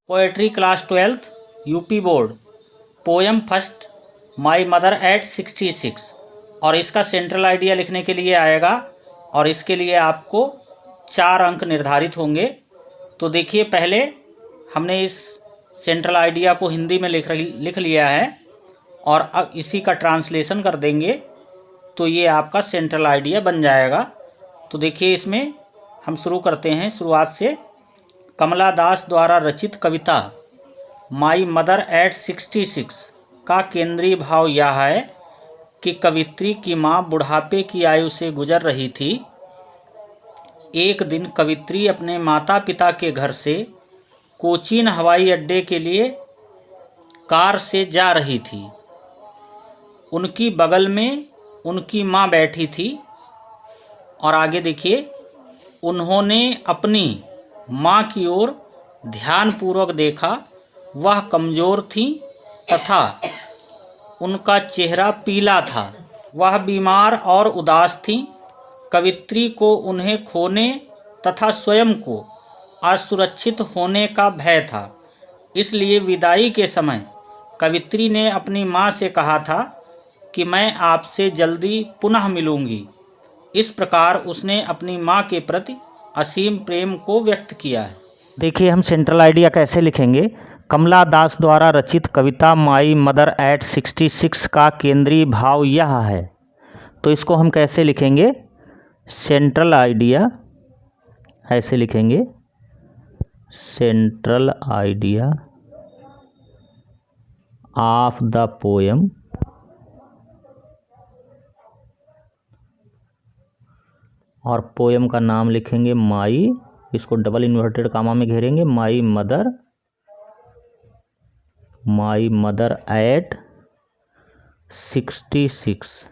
Poetry class 12th UP board poem first my mother eight 66। और इसका central idea लिखने के लिए आएगा और इसके लिए आपको 4 अंक निर्धारित होंगे। तो देखिए, पहले हमने इस सेंट्रल आइडिया को हिंदी में लिख लिया है और अब इसी का ट्रांसलेशन कर देंगे तो ये आपका सेंट्रल आइडिया बन जाएगा। तो देखिए, इसमें हम शुरू करते हैं शुरुआत से। कमला दास द्वारा रचित कविता माई मदर एट 66 का केंद्रीय भाव यह है कि कवित्री की माँ बुढ़ापे की आयु से गुजर रही थी। एक दिन कवित्री अपने माता पिता के घर से कोचीन हवाई अड्डे के लिए कार से जा रही थी। उनकी बगल में उनकी माँ बैठी थी और आगे देखिए, उन्होंने अपनी माँ की ओर ध्यानपूर्वक देखा। वह कमज़ोर थी तथा उनका चेहरा पीला था। वह बीमार और उदास थी। कवित्री को उन्हें खोने तथा स्वयं को असुरक्षित होने का भय था। इसलिए विदाई के समय कवित्री ने अपनी माँ से कहा था कि मैं आपसे जल्दी पुनः मिलूंगी। इस प्रकार उसने अपनी माँ के प्रति असीम प्रेम को व्यक्त किया है। देखिए, हम सेंट्रल आइडिया कैसे लिखेंगे। कमला दास द्वारा रचित कविता माई मदर एट 66 का केंद्रीय भाव यह है। तो इसको हम कैसे लिखेंगे? सेंट्रल आइडिया ऐसे लिखेंगे, central idea of the poem और पोएम का नाम लिखेंगे माई, इसको डबल इन्वर्टेड कामा में घेरेंगे, माई मदर एट 66।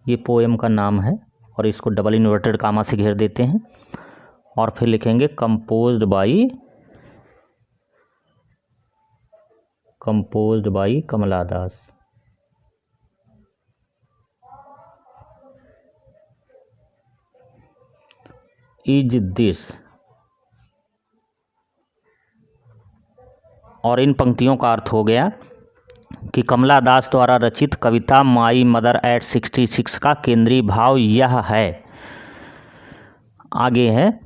ये पोएम का नाम है और इसको डबल इन्वर्टेड कामा से घेर देते हैं और फिर लिखेंगे composed by Kamala Das. Is this. और इन पंक्तियों का अर्थ हो गया कि कमला दास द्वारा रचित कविता माई मदर एट 66 का केंद्रीय भाव यह है। आगे है,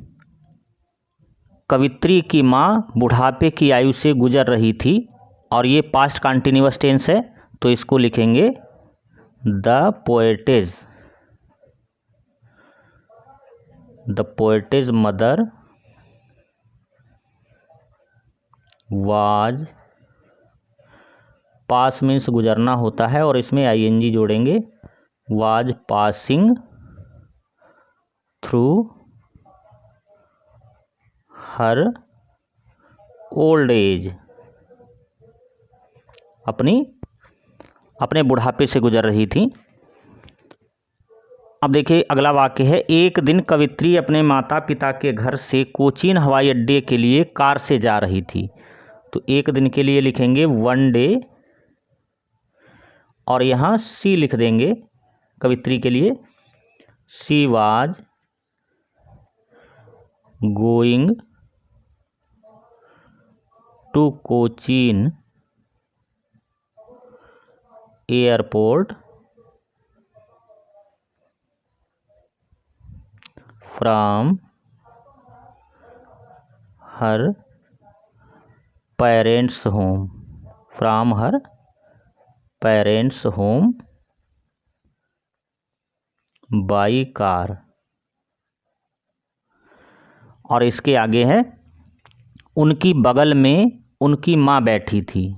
कवित्री की माँ बुढ़ापे की आयु से गुजर रही थी और ये पास्ट कंटिन्यूअस टेंस है तो इसको लिखेंगे the poetess mother was. Pass means गुजरना होता है और इसमें आईएनजी जोड़ेंगे, was passing through her old age. अपने बुढ़ापे से गुजर रही थी। अब देखिए, अगला वाक्य है, एक दिन कवित्री अपने माता पिता के घर से कोचीन हवाई अड्डे के लिए कार से जा रही थी। तो एक दिन के लिए लिखेंगे वन डे और यहाँ सी लिख देंगे कवित्री के लिए। She was going to Cochin airport from her parents home by car. और इसके आगे है, उनकी बगल में उनकी माँ बैठी थी।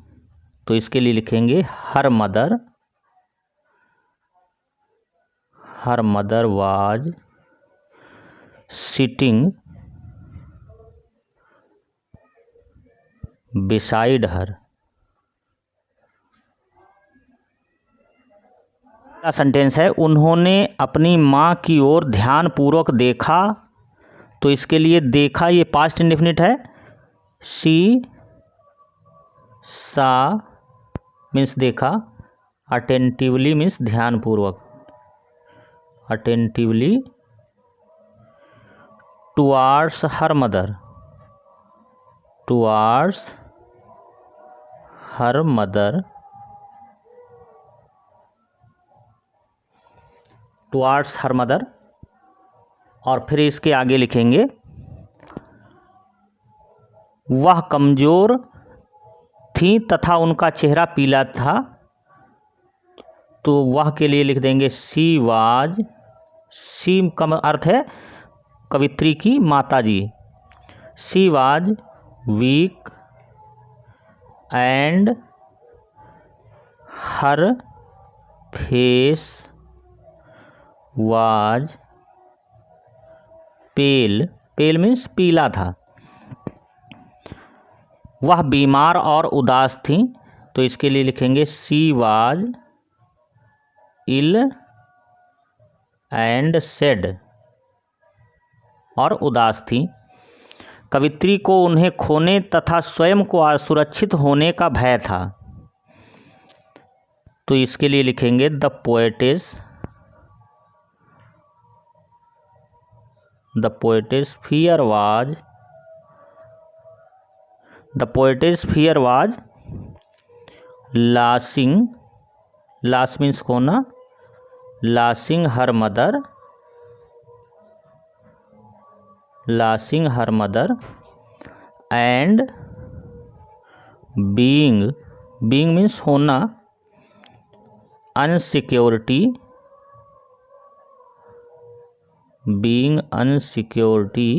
तो इसके लिए लिखेंगे her mother was sitting beside her. Sentence है, उन्होंने अपनी माँ की ओर ध्यानपूर्वक देखा। तो इसके लिए देखा ये पास्ट इंडेफिनिट है। शी सा मीन्स देखा, अटेंटिवली मीन्स ध्यानपूर्वक, attentively towards her mother, towards her mother, towards her mother. और फिर इसके आगे लिखेंगे वह कमज़ोर थी तथा उनका चेहरा पीला था, तो वह के लिए लिख देंगे शी वाज, शी का अर्थ है कवित्री की माता जी। She was weak and her face was pale, pale means पीला था। वह बीमार और उदास थी, तो इसके लिए लिखेंगे she was ill and sad, और उदास थी। कवित्री को उन्हें खोने तथा स्वयं को असुरक्षित होने का भय था, तो इसके लिए लिखेंगे the poetess fear was, the poetess fear was losing, loss means खोना, losing her mother, losing her mother and being, being means होना, insecurity, being insecurity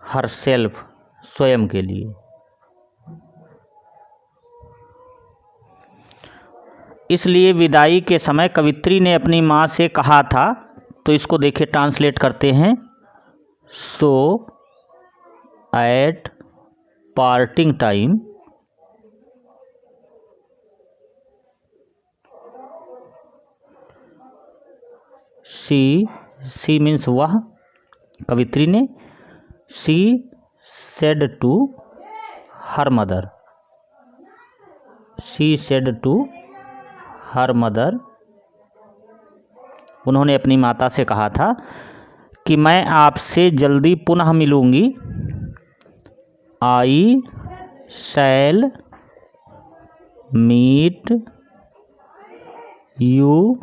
herself, स्वयं के लिए। इसलिए विदाई के समय कवित्री ने अपनी माँ से कहा था, तो इसको देखिए ट्रांसलेट करते हैं। So at parting time she means वह, कवित्री ने, she said to her mother, she said to her mother, उन्होंने अपनी माता से कहा था कि मैं आपसे जल्दी पुनः मिलूंगी। I shall meet you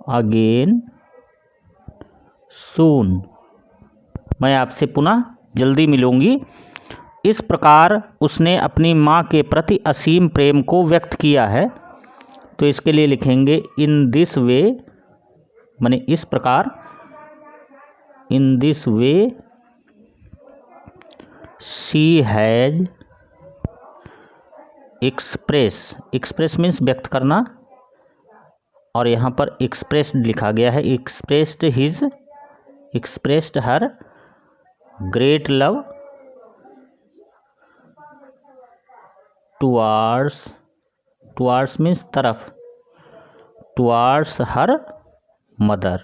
again soon, मैं आपसे पुनः जल्दी मिलूंगी। इस प्रकार उसने अपनी माँ के प्रति असीम प्रेम को व्यक्त किया है, तो इसके लिए लिखेंगे इन दिस वे, माने इस प्रकार, in this way she has express, express means व्यक्त करना, और यहाँ पर एक्सप्रेस्ड लिखा गया है, expressed her great love towards means तरफ, टुवार्ड्स हर मदर।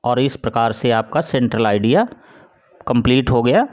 और इस प्रकार से आपका सेंट्रल आइडिया कंप्लीट हो गया।